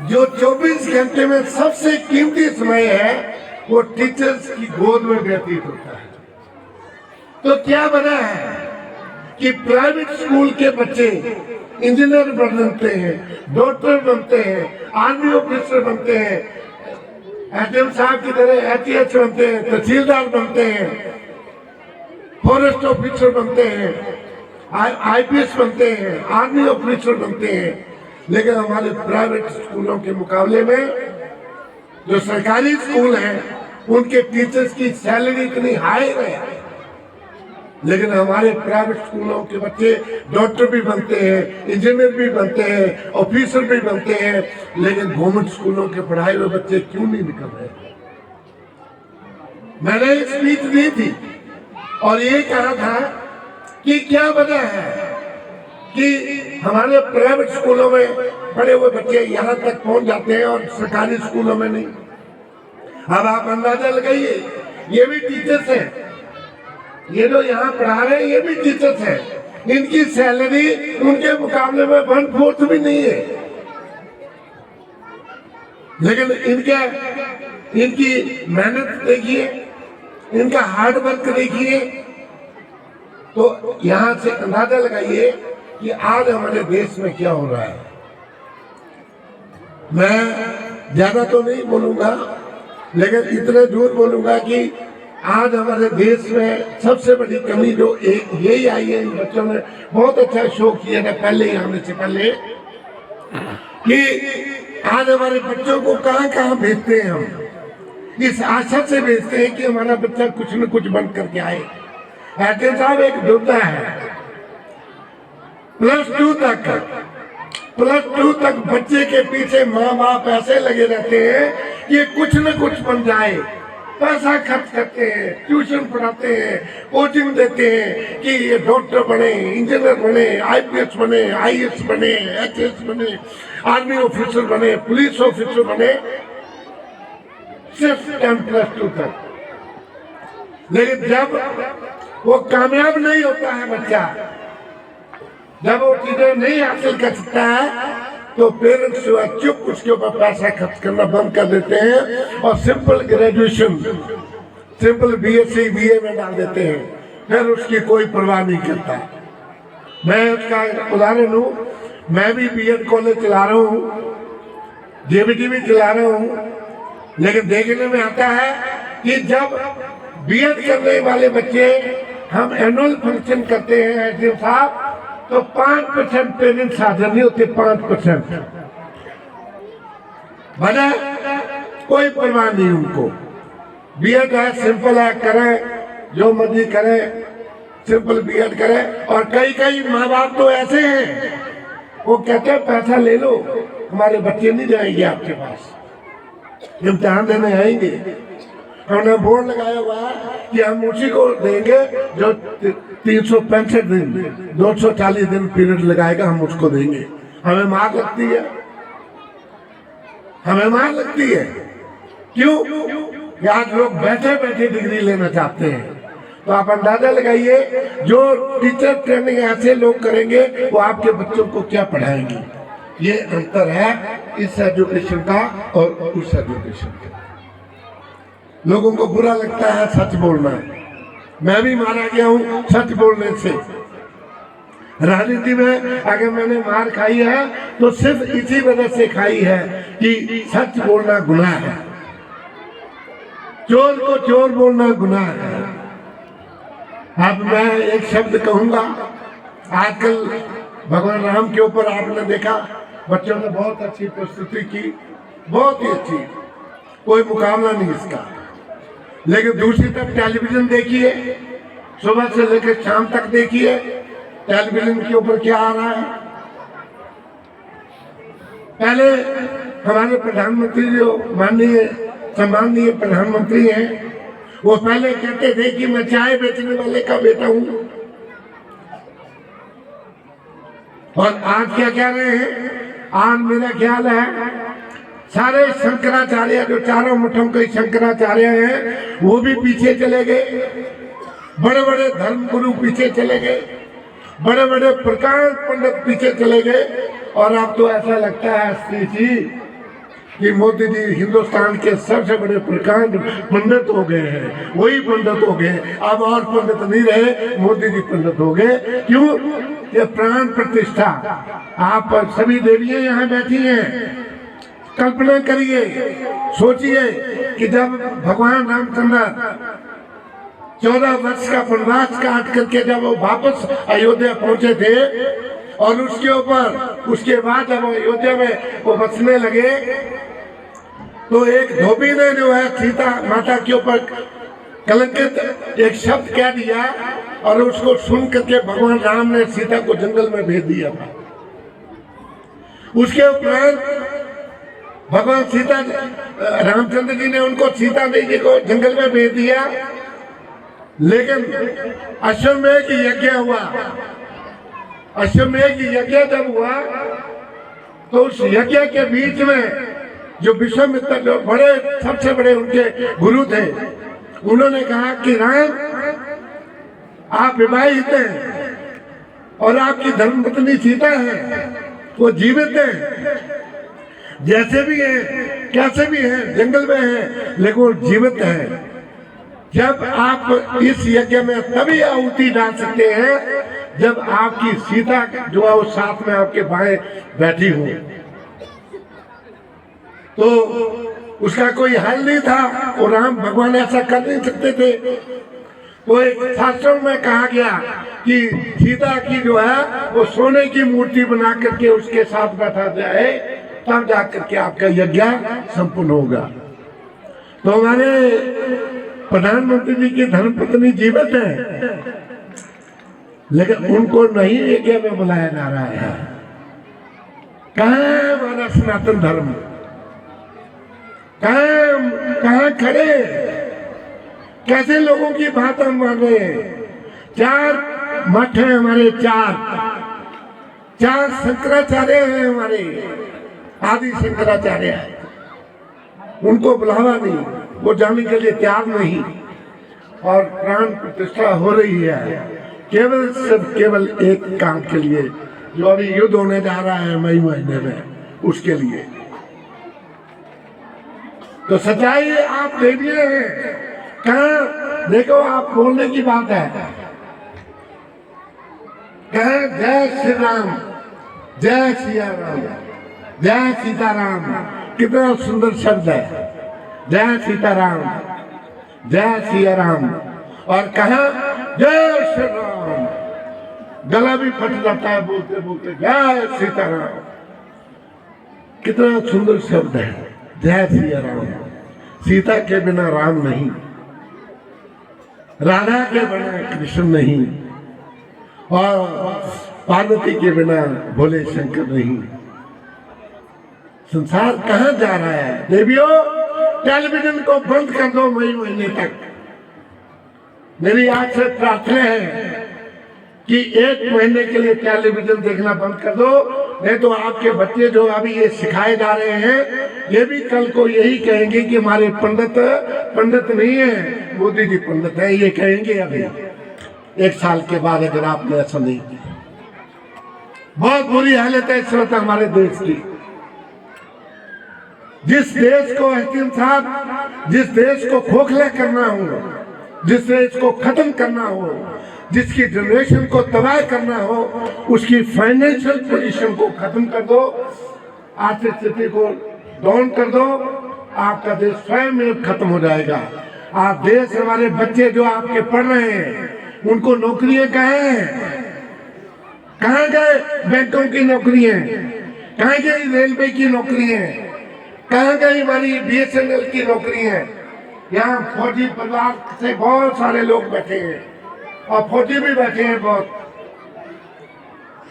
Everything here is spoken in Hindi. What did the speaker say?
जो 24 घंटे में सबसे कीमती समय है वो टीचर्स की गोद में व्यतीत होता है। तो क्या बना है कि प्राइवेट स्कूल के बच्चे इंजीनियर बनते हैं, डॉक्टर बनते हैं, आर्मी ऑफिसर बनते हैं, एचएम साहब की तरह एचएच बनते हैं, तहसीलदार बनते हैं, फॉरेस्ट ऑफिसर बनते हैं, आईपीएस बनते हैं, आर्मी ऑफिसर बनते हैं। लेकिन हमारे प्राइवेट स्कूलों के मुकाबले में जो सरकारी स्कूल हैं उनके टीचर्स की सैलरी इतनी हाई है, लेकिन हमारे प्राइवेट स्कूलों के बच्चे डॉक्टर भी बनते हैं, इंजीनियर भी बनते हैं, ऑफिसर भी बनते हैं, लेकिन गवर्नमेंट स्कूलों के पढ़ाए हुए बच्चे क्यों नहीं निकल रहे? मैंने एक स्पीच दी थी और ये कहा था कि क्या वजह है कि हमारे प्राइवेट स्कूलों में पढ़े हुए बच्चे यहाँ तक पहुंच जाते हैं और सरकारी स्कूलों में नहीं। अब आप अंदाजा लगाइए, ये भी टीचर्स हैं, ये जो यहाँ पढ़ा रहे हैं ये भी टीचर्स हैं, इनकी सैलरी उनके मुकाबले में 1/4 भी नहीं है, लेकिन इनकी मेहनत देखिए, इनका हार्ड वर्क देखिए। तो यहाँ से अंदाजा लगाइए कि आज हमारे देश में क्या हो रहा है। मैं ज्यादा तो नहीं बोलूंगा, लेकिन इतना जरूर बोलूंगा कि आज हमारे देश में सबसे बड़ी कमी जो यही आई है, इन बच्चों ने बहुत अच्छा शो किया था पहले ही आने से पहले, कि आज हमारे बच्चों को कहाँ कहाँ भेजते हैं हम, इस आशा से भेजते हैं कि हमारा बच्चा कुछ न कुछ बन करके आए। ऐसे साहब एक दुविधा है, प्लस टू तक बच्चे के पीछे माँ बाप ऐसे लगे रहते हैं कि कुछ न कुछ बन जाए, पैसा खर्च करते हैं, ट्यूशन पढ़ाते हैं, कोचिंग देते हैं कि ये डॉक्टर बने, इंजीनियर बने, आईपीएस बने, आईएएस बने, एचएएस बने, आर्मी ऑफिसर बने, पुलिस ऑफिसर बने, सिर्फ 10+2 तक। लेकिन जब वो कामयाब नहीं होता है बच्चा, जब वो चीजें नहीं हासिल कर सकता है, तो पेरेंट्स जो है चुप उसके ऊपर पैसा खर्च करना बंद कर देते हैं और simple graduation, simple BSc BA में डाल देते हैं, फिर उसकी कोई परवाह नहीं करता। मैं उसका उदाहरण हूँ, मैं भी बीएड कॉलेज चला रहा हूँ, जेबीटी भी चला रहा हूँ, लेकिन देखने में आता है कि जब बीएड करने वाले बच्चे हम एनुअल फंक्शन करते हैं एसडीएम साहब, तो 5% पेरेंट्स हाजिर नहीं होते, 5%। बना कोई परवाह नहीं उनको, बीएड है, सिंपल है, करें जो मर्जी करें, सिंपल बीएड करें। और कई माँ बाप तो ऐसे हैं, वो कहते हैं पैसा ले लो, हमारे बच्चे नहीं जाएंगे आपके पास, इम्तिहान देने आएंगे। हमने बोर्ड लगाया हुआ है कि हम उसी को देंगे जो 365 दिन 240 दिन पीरियड लगाएगा, हम उसको देंगे। हमें मार लगती है, हमें मार लगती है। क्यों? कि आज लोग बैठे बैठे डिग्री लेना चाहते हैं। तो आप अंदाजा लगाइए, जो टीचर ट्रेनिंग ऐसे लोग करेंगे वो आपके बच्चों को क्या पढ़ाएंगे। ये अंतर है इस एजुकेशन का और उस एजुकेशन का। लोगों को बुरा लगता है सच बोलना, मैं भी मारा गया हूँ सच बोलने से। राजनीति में अगर मैंने मार खाई है तो सिर्फ इसी वजह से खाई है कि सच बोलना गुनाह है, चोर को चोर बोलना गुनाह है। अब मैं एक शब्द कहूंगा, आजकल भगवान राम के ऊपर आपने देखा बच्चों ने बहुत अच्छी प्रस्तुति की, बहुत ही अच्छी, कोई मुकाबला नहीं इसका। लेकिन दूसरी तरफ टेलीविजन देखिए, सुबह से लेकर शाम तक देखिए, टेलीविजन के ऊपर क्या आ रहा है। पहले हमारे प्रधानमंत्री जो सम्माननीय प्रधानमंत्री हैं, वो पहले कहते थे कि मैं चाय बेचने वाले का बेटा हूं, और आज क्या कह रहे हैं? आज मेरा ख्याल है सारे शंकराचार्य, जो चारों मठों के शंकराचार्य हैं, वो भी पीछे चले गए, बड़े बड़े धर्म गुरु पीछे चले गए, बड़े बड़े प्रकाश पंडित पीछे चले गए। और अब तो ऐसा लगता है श्री जी कि मोदी जी हिंदुस्तान के सबसे बड़े प्रकांड पंडित हो गए हैं, वही पंडित हो गए, अब और पंडित नहीं रहे, मोदी जी पंडित हो गए। क्यों? ये प्राण प्रतिष्ठा। आप सभी देवियां यहाँ बैठी हैं, कल्पना करिए, सोचिए कि जब भगवान रामचंद्र 14 वर्ष का वनवास काट करके जब वो वापस अयोध्या पहुंचे थे, और उसके बाद जब अयोध्या में वो बसने लगे, तो एक धोबी ने जो है सीता माता के ऊपर कलंकित एक शब्द कह दिया, और उसको सुन करके भगवान राम ने सीता को जंगल में भेज दिया था। उसके उपरांत भगवान सीता रामचंद्र जी ने उनको सीता देवी को जंगल में भेज दिया, लेकिन अश्वमेध यज्ञ हुआ। अश्वमेध यज्ञ जब हुआ तो उस यज्ञ के बीच में जो विश्वामित्र जो सबसे बड़े उनके गुरु थे, उन्होंने कहा कि राम, आप विवाहित हैं और आपकी धर्मपत्नी सीता है, वो जीवित है, जैसे भी है कैसे भी है, जंगल में है, लेकिन वो जीवित है। जब आप इस यज्ञ में तभी आहुति डाल सकते हैं जब आपकी सीता जो है वो साथ में आपके बाएं बैठी हो। तो उसका कोई हल नहीं था, और राम भगवान ऐसा कर नहीं सकते थे। तो एक शास्त्रों में कहा गया कि सीता की जो है वो सोने की मूर्ति बना करके उसके साथ बैठा जाए, तब जाकर के आपका यज्ञ संपूर्ण होगा। तो हमारे प्रधानमंत्री जी की धर्मपत्नी जीवित है, लेकिन उनको नहीं यज्ञ में बुलाया जा रहा है। कहाँ है हमारा सनातन धर्म? कहाँ खड़े? कैसे लोगों की बात हम मान रहे हैं? 4 मठ हैं हमारे, 4 शंकराचार्य हैं हमारे, आदि शंकराचार्य है, उनको बुलावा नहीं, वो जाने के लिए तैयार नहीं, और प्राण प्रतिष्ठा हो रही है केवल एक काम के लिए, जो अभी युद्ध होने जा रहा है मई महीने में, उसके लिए। तो सच्चाई आप देखिए, कहाँ देखो, आप बोलने की बात है, कहाँ जय श्री राम, जय सिया राम, जय सीताराम, कितना सुंदर शब्द है, जय सीताराम, जय सिया राम। और कहा जय श्री राम, गला भी फट जाता है बोलते बोलते जय सीताराम। कितना सुंदर शब्द है, जय सिया राम। सीता के बिना राम नहीं, राधा के बिना कृष्ण नहीं, और पार्वती के बिना भोले शंकर नहीं। संसार कहाँ जा रहा है? देवियों, टेलीविजन को बंद कर दो मई महीने तक। मेरी आज से प्रार्थना है कि 1 महीने के लिए टेलीविजन देखना बंद कर दो, नहीं तो आपके बच्चे जो अभी ये सिखाए जा रहे हैं, ये भी कल को यही कहेंगे कि हमारे पंडित नहीं है, मोदी जी पंडित है, ये कहेंगे अभी 1 साल के बाद, अगर आपने ऐसा नहीं किया। बहुत बुरी हालत है इस वक्त हमारे देश की। जिस देश को हकीम साहब, जिस देश को खोखला करना हो, जिस देश को खत्म करना हो, जिसकी जनरेशन को तबाह करना हो, उसकी फाइनेंशियल पोजीशन को खत्म कर दो, आर्थिक स्थिति को डाउन कर दो, आपका देश स्वयं में खत्म हो जाएगा। आप देश, हमारे बच्चे जो आपके पढ़ रहे हैं, उनको नौकरियां कहाँ हैं? कहाँ गए बैंकों की नौकरियां? कहाँ गई रेलवे की नौकरियां? कहाँ गई हमारी BSNL की नौकरियां? यहाँ फौजी परिवार से बहुत सारे लोग बैठे हैं, और फौजी भी बैठे हैं बहुत।